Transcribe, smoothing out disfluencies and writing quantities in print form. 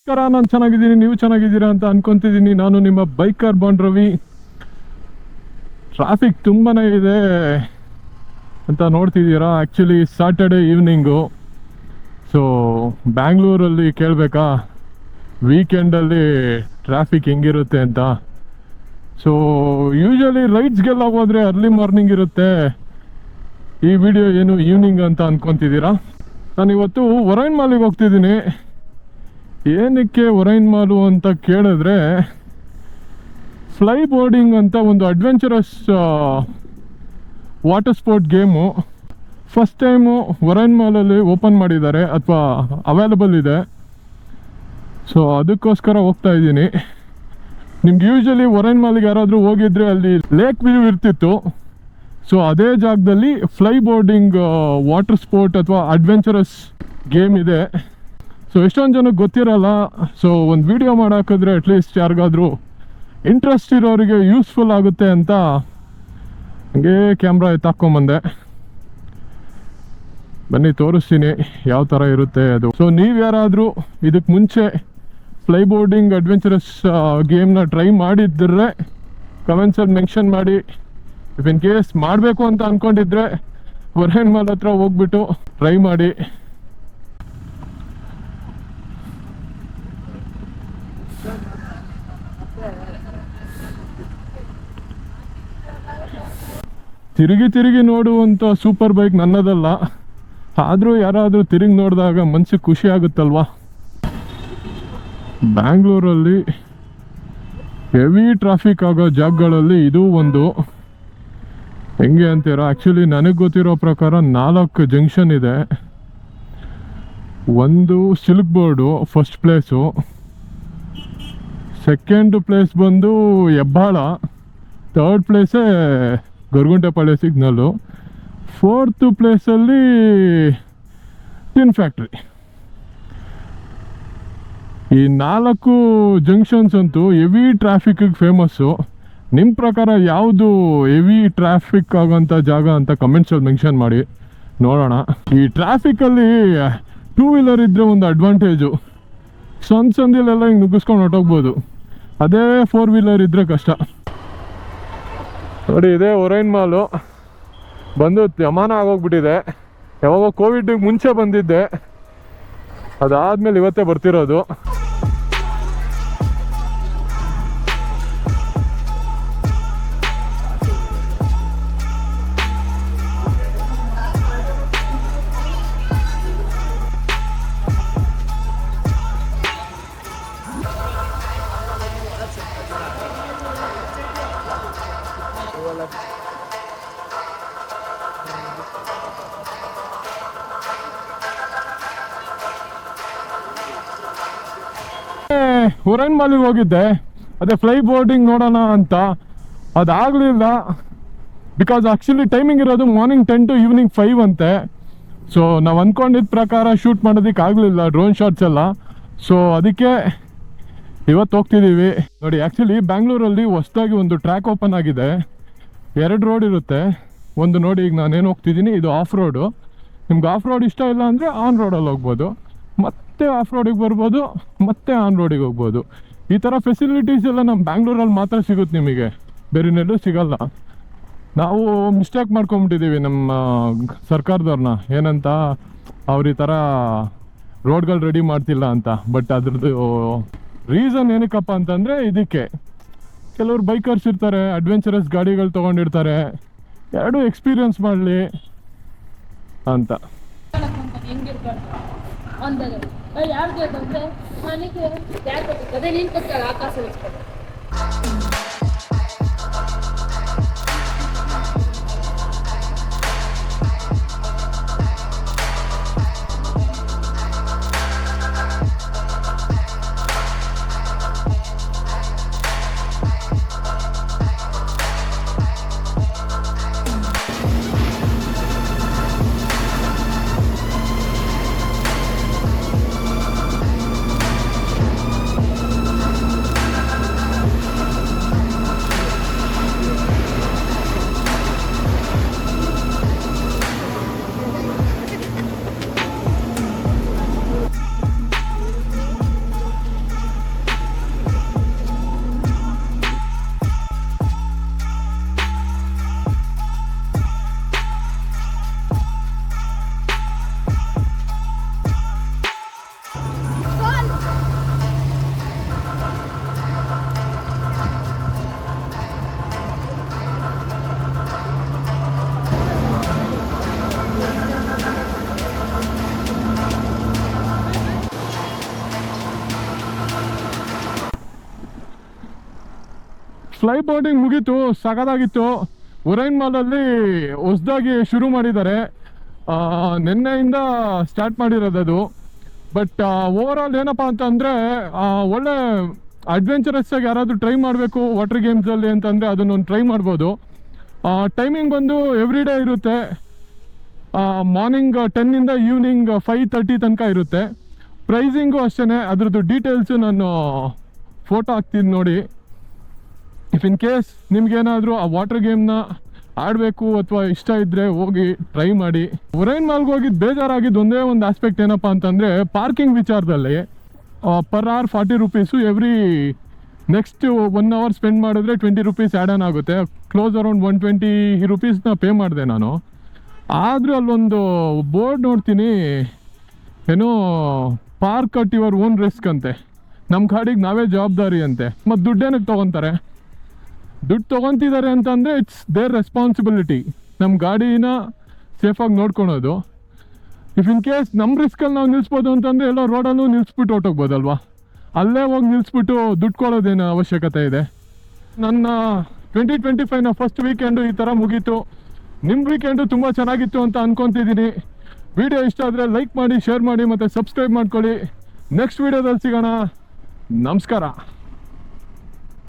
ನಮಸ್ಕಾರ, ನಾನು ಚೆನ್ನಾಗಿದ್ದೀನಿ, ನೀವು ಚೆನ್ನಾಗಿದ್ದೀರಾ ಅಂತ ಅನ್ಕೊಂತಿದ್ದೀನಿ. ನಾನು ನಿಮ್ಮ ಬೈಕರ್ ಬಾಂಡ್ ರವಿ. ಟ್ರಾಫಿಕ್ ತುಂಬಾನೇ ಇದೆ ಅಂತ ನೋಡ್ತಿದ್ದೀರಾ. Actually Saturday evening. ಸೊ ಬ್ಯಾಂಗ್ಳೂರಲ್ಲಿ ಕೇಳಬೇಕಾ ವೀಕೆಂಡಲ್ಲಿ ಟ್ರಾಫಿಕ್ ಹೆಂಗಿರುತ್ತೆ ಅಂತ. ಸೊ ಯೂಶಲಿ ರೈಡ್ಸ್ಗೆಲ್ಲ ಹೋದರೆ ಅರ್ಲಿ ಮಾರ್ನಿಂಗ್ ಇರುತ್ತೆ. ಈ ವಿಡಿಯೋ ಏನು ಈವ್ನಿಂಗ್ ಅಂತ ಅನ್ಕೊತಿದ್ದೀರಾ. ನಾನಿವತ್ತು ಒರೈನ್ ಮಾಲಿಗೆ ಹೋಗ್ತಿದ್ದೀನಿ. ಏನಕ್ಕೆ ಒರೈನ್ ಮಾಲು ಅಂತ ಕೇಳಿದ್ರೆ, ಫ್ಲೈ ಬೋರ್ಡಿಂಗ್ ಅಂತ ಒಂದು adventurous water sport game first time Orion ಮಾಲಲ್ಲಿ ಓಪನ್ ಮಾಡಿದ್ದಾರೆ, ಅಥವಾ ಅವೈಲಬಲ್ ಇದೆ. ಸೊ ಅದಕ್ಕೋಸ್ಕರ ಹೋಗ್ತಾ ಇದ್ದೀನಿ. ನಿಮ್ಗೆ ಯೂಶಲಿ ಒರೈನ್ ಮಾಲಿಗೆ ಯಾರಾದರೂ ಹೋಗಿದ್ರೆ ಅಲ್ಲಿ ಲೇಕ್ ವ್ಯೂ ಇರ್ತಿತ್ತು. ಸೊ ಅದೇ ಜಾಗದಲ್ಲಿ ಫ್ಲೈ ಬೋರ್ಡಿಂಗ್ ವಾಟರ್ ಸ್ಪೋರ್ಟ್ ಅಥವಾ ಅಡ್ವೆಂಚರಸ್ ಗೇಮ್ ಇದೆ. ಸೊ ಎಷ್ಟೊಂದು ಜನಕ್ಕೆ ಗೊತ್ತಿರಲ್ಲ. ಸೊ ಒಂದು ವಿಡಿಯೋ ಮಾಡಾಕಿದ್ರೆ ಅಟ್ಲೀಸ್ಟ್ ಯಾರಿಗಾದ್ರೂ ಇಂಟ್ರೆಸ್ಟ್ ಇರೋರಿಗೆ ಯೂಸ್ಫುಲ್ ಆಗುತ್ತೆ ಅಂತ ಹಂಗೆ ಕ್ಯಾಮ್ರಾ ಎತ್ತಾಕೊಂಬಂದೆ. ಬನ್ನಿ ತೋರಿಸ್ತೀನಿ ಯಾವ ಥರ ಇರುತ್ತೆ ಅದು. ಸೊ ನೀವು ಯಾರಾದರೂ ಇದಕ್ಕೆ ಮುಂಚೆ ಫ್ಲೈ ಬೋರ್ಡಿಂಗ್ ಅಡ್ವೆಂಚರಸ್ ಗೇಮ್ನ ಟ್ರೈ ಮಾಡಿದ್ರೆ ಕಮೆಂಟ್ಸಲ್ಲಿ ಮೆನ್ಷನ್ ಮಾಡಿ. ಇಫ್ ಇನ್ ಕೇಸ್ ಮಾಡಬೇಕು ಅಂತ ಅಂದ್ಕೊಂಡಿದ್ರೆ ಒರೈನ್ ಮಾಲ್ ಹತ್ರ ಹೋಗ್ಬಿಟ್ಟು ಟ್ರೈ ಮಾಡಿ. ತಿರುಗಿ ತಿರುಗಿ ನೋಡುವಂಥ ಸೂಪರ್ ಬೈಕ್ ನನ್ನದಲ್ಲ. ಆದರೂ ಯಾರಾದರೂ ತಿರುಗಿ ನೋಡಿದಾಗ ಮನಸ್ಸಿಗೆ ಖುಷಿ ಆಗುತ್ತಲ್ವಾ. ಬ್ಯಾಂಗ್ಳೂರಲ್ಲಿ ಹೆವಿ ಟ್ರಾಫಿಕ್ ಆಗೋ ಜಾಗಗಳಲ್ಲಿ ಇದು ಒಂದು. ಹೆಂಗೆ ಅಂತೀರಾ, ಆ್ಯಕ್ಚುಲಿ ನನಗೆ ಗೊತ್ತಿರೋ ಪ್ರಕಾರ 4 ಜಂಕ್ಷನ್ ಇದೆ. ಒಂದು Silk Board first place, second place ಬಂದು ಹೆಬ್ಬಾಳ, ಥರ್ಡ್ ಪ್ಲೇಸೇ ಗೊರಗುಂಟೆಪಾಳ್ಯ ಸಿಗ್ನಲ್ಲು, ಫೋರ್ತ್ ಪ್ಲೇಸಲ್ಲಿ ಟಿನ್ ಫ್ಯಾಕ್ಟ್ರಿ. ಈ 4 ಜಂಕ್ಷನ್ಸ್ ಅಂತೂ ಹೆವಿ ಟ್ರಾಫಿಕ್ಕಿಗೆ ಫೇಮಸ್ಸು. ನಿಮ್ಮ ಪ್ರಕಾರ ಯಾವುದು ಹೆವಿ ಟ್ರಾಫಿಕ್ ಆಗೋಂಥ ಜಾಗ ಅಂತ ಕಮೆಂಟ್ಸಲ್ಲಿ ಮೆನ್ಷನ್ ಮಾಡಿ ನೋಡೋಣ. ಈ ಟ್ರಾಫಿಕಲ್ಲಿ 2 ವೀಲರ್ ಇದ್ದರೆ ಒಂದು ಅಡ್ವಾಂಟೇಜು, ಸಂದಿಲೆಲ್ಲ ಹಿಂಗೆ ನುಗ್ಗಿಸ್ಕೊಂಡು ಹೊಟ್ಟೋಗ್ಬೋದು. ಅದೇ 4 ವೀಲರ್ ಇದ್ದರೆ ಕಷ್ಟ. ನೋಡಿ, ಇದೇ ಒರೈನ್ ಮಾಲು. ಬಂದು ಯಮಾನ ಆಗೋಗ್ಬಿಟ್ಟಿದೆ. ಯಾವಾಗ ಕೋವಿಡ್ಗೆ ಮುಂಚೆ ಬಂದಿದ್ದೆ, ಅದಾದಮೇಲೆ ಇವತ್ತೇ ಬರ್ತಿರೋದು. ಒರೈನ್ ಮಾಲಿಗೆ ಹೋಗಿದ್ದೆ, ಅದೇ ಫ್ಲೈ ಬೋರ್ಡಿಂಗ್ ನೋಡೋಣ ಅಂತ. ಅದಾಗಲಿಲ್ಲ. ಬಿಕಾಸ್ ಆ್ಯಕ್ಚುಲಿ ಟೈಮಿಂಗ್ ಇರೋದು ಮಾರ್ನಿಂಗ್ 10 to ಈವ್ನಿಂಗ್ 5 ಅಂತೆ. ಸೊ ನಾವು ಅಂದ್ಕೊಂಡಿದ್ದ ಪ್ರಕಾರ ಶೂಟ್ ಮಾಡೋದಕ್ಕೆ ಆಗಲಿಲ್ಲ, ಡ್ರೋನ್ ಶಾಟ್ಸ್ ಎಲ್ಲ. ಸೊ ಅದಕ್ಕೆ ಇವತ್ತು ಹೋಗ್ತಿದ್ದೀವಿ. ನೋಡಿ, ಆ್ಯಕ್ಚುಲಿ ಬ್ಯಾಂಗ್ಳೂರಲ್ಲಿ ಹೊಸದಾಗಿ ಒಂದು ಟ್ರ್ಯಾಕ್ ಓಪನ್ ಆಗಿದೆ. 2 ರೋಡ್ ಇರುತ್ತೆ. ಒಂದು ನೋಡಿ, ಈಗ ನಾನೇನು ಹೋಗ್ತಿದ್ದೀನಿ, ಇದು ಆಫ್ ರೋಡು. ನಿಮ್ಗೆ ಆಫ್ ರೋಡ್ ಇಷ್ಟ ಇಲ್ಲ ಅಂದರೆ ಆನ್ ರೋಡಲ್ಲಿ ಹೋಗ್ಬೋದು, ಮತ್ತೆ ಆಫ್ ರೋಡಿಗೆ ಬರ್ಬೋದು, ಮತ್ತೆ ಆನ್ ರೋಡಿಗೆ ಹೋಗ್ಬೋದು. ಈ ಥರ ಫೆಸಿಲಿಟೀಸ್ ಎಲ್ಲ ನಮ್ಮ ಬ್ಯಾಂಗ್ಳೂರಲ್ಲಿ ಮಾತ್ರ ಸಿಗುತ್ತೆ, ನಿಮಗೆ ಬೇರೆನೆಲ್ಲೂ ಸಿಗಲ್ಲ. ನಾವು ಮಿಸ್ಟೇಕ್ ಮಾಡ್ಕೊಂಬಿಟ್ಟಿದ್ದೀವಿ ನಮ್ಮ ಸರ್ಕಾರದವ್ರನ್ನ, ಏನಂತ ಅವ್ರು ಈ ಥರ ರೋಡ್ಗಳು ರೆಡಿ ಮಾಡ್ತಿಲ್ಲ ಅಂತ. ಬಟ್ ಅದ್ರದ್ದು ರೀಸನ್ ಏನಕ್ಕಪ್ಪ ಅಂತಂದರೆ, ಇದಕ್ಕೆ ಕೆಲವ್ರು ಬೈಕರ್ಸ್ ಇರ್ತಾರೆ, ಅಡ್ವೆಂಚರಸ್ ಗಾಡಿಗಳು ತೊಗೊಂಡಿರ್ತಾರೆ, ಎರಡೂ ಎಕ್ಸ್ಪೀರಿಯನ್ಸ್ ಮಾಡಲಿ ಅಂತ. ಯಾರಿಗೆ ಬಂದರೆ ಮನೆಗೆ ಯಾರು ಅದೇ ನೀನು ಕೊಡ್ತಾಳೆ ಆಕಾಶ ಫ್ಲೈ ಬೋಟಿಂಗ್ ಮುಗೀತು, ಸಗದಾಗಿತ್ತು. ಉರೈನ್ ಮಾಲಲ್ಲಿ ಹೊಸ್ದಾಗಿ ಶುರು ಮಾಡಿದ್ದಾರೆ, ನಿನ್ನೆಯಿಂದ ಸ್ಟಾರ್ಟ್ ಮಾಡಿರೋದು ಅದು. ಬಟ್ ಓವರ್ ಆಲ್ ಏನಪ್ಪ ಅಂತಂದರೆ ಒಳ್ಳೆ ಅಡ್ವೆಂಚರಸ್ ಆಗಿ ಯಾರಾದರೂ ಟ್ರೈ ಮಾಡಬೇಕು ವಾಟರ್ ಗೇಮ್ಸಲ್ಲಿ ಅಂತಂದರೆ ಅದನ್ನೊಂದು ಟ್ರೈ ಮಾಡ್ಬೋದು. ಟೈಮಿಂಗ್ ಬಂದು ಎವ್ರಿ ಡೇ ಇರುತ್ತೆ, ಮಾರ್ನಿಂಗ್ 10 ಈವ್ನಿಂಗ್ 5:30 ತನಕ ಇರುತ್ತೆ. ಪ್ರೈಸಿಂಗು ಅಷ್ಟೇ, ಅದ್ರದ್ದು ಡೀಟೇಲ್ಸು ನಾನು ಫೋಟೋ ಹಾಕ್ತೀನಿ ನೋಡಿ. ಇಫ್ ಇನ್ ಕೇಸ್ ನಿಮ್ಗೇನಾದರೂ ಆ ವಾಟರ್ ಗೇಮ್ನ ಆಡಬೇಕು ಅಥವಾ ಇಷ್ಟ ಇದ್ದರೆ ಹೋಗಿ ಟ್ರೈ ಮಾಡಿ. ಉರೈನ್ ಮಾಲ್ಗೆ ಹೋಗಿದ್ದು ಬೇಜಾರಾಗಿದ್ದು ಒಂದೇ ಒಂದು ಆಸ್ಪೆಕ್ಟ್ ಏನಪ್ಪ ಅಂತಂದರೆ ಪಾರ್ಕಿಂಗ್ ವಿಚಾರದಲ್ಲಿ. Per hour 40 rupees, every next 1 hour spend ಮಾಡಿದ್ರೆ 20 ರುಪೀಸ್ ಆ್ಯಡ್ ಆನ್ ಆಗುತ್ತೆ. ಕ್ಲೋಸ್ ಅರೌಂಡ್ 120 ರುಪೀಸ್ನ ಪೇ ಮಾಡಿದೆ ನಾನು. ಆದರೂ ಅಲ್ಲೊಂದು ಬೋರ್ಡ್ ನೋಡ್ತೀನಿ, ಏನೋ park at your own risk ಅಂತೆ. ನಮ್ಮ ಗಾಡಿಗೆ ನಾವೇ ಜವಾಬ್ದಾರಿ ಅಂತೆ. ಮತ್ತು ದುಡ್ಡೇನಕ್ಕೆ ತೊಗೊತಾರೆ? ದುಡ್ಡು ತೊಗೊತಿದ್ದಾರೆ ಅಂತಂದರೆ ಇಟ್ಸ್ ದೇರ್ ರೆಸ್ಪಾನ್ಸಿಬಿಲಿಟಿ, ನಮ್ಮ ಗಾಡಿನ ಸೇಫಾಗಿ ನೋಡ್ಕೊಳೋದು. ಇಫ್ ಇನ್ ಕೇಸ್ ನಮ್ಮ ರಿಸ್ಕಲ್ಲಿ ನಾವು ನಿಲ್ಲಿಸ್ಬೋದು ಅಂತಂದರೆ ಎಲ್ಲೋ ರೋಡಲ್ಲೂ ನಿಲ್ಲಿಸ್ಬಿಟ್ಟು ಹೊರ್ಟೋಗ್ಬೋದಲ್ವಾ. ಅಲ್ಲೇ ಹೋಗಿ ನಿಲ್ಲಿಸ್ಬಿಟ್ಟು ದುಡ್ಡು ಕೊಡೋದೇನು ಅವಶ್ಯಕತೆ ಇದೆ? ನನ್ನ 2025ನ ಫಸ್ಟ್ ವೀಕೆಂಡು ಈ ಥರ ಮುಗೀತು. ನಿಮ್ಮ ವೀಕೆಂಡು ತುಂಬ ಚೆನ್ನಾಗಿತ್ತು ಅಂತ ಅಂದ್ಕೊತಿದ್ದೀನಿ. ವಿಡಿಯೋ ಇಷ್ಟ ಆದರೆ ಲೈಕ್ ಮಾಡಿ, ಶೇರ್ ಮಾಡಿ ಮತ್ತು ಸಬ್ಸ್ಕ್ರೈಬ್ ಮಾಡ್ಕೊಳ್ಳಿ. ನೆಕ್ಸ್ಟ್ ವೀಡಿಯೋದಲ್ಲಿ ಸಿಗೋಣ. ನಮಸ್ಕಾರ.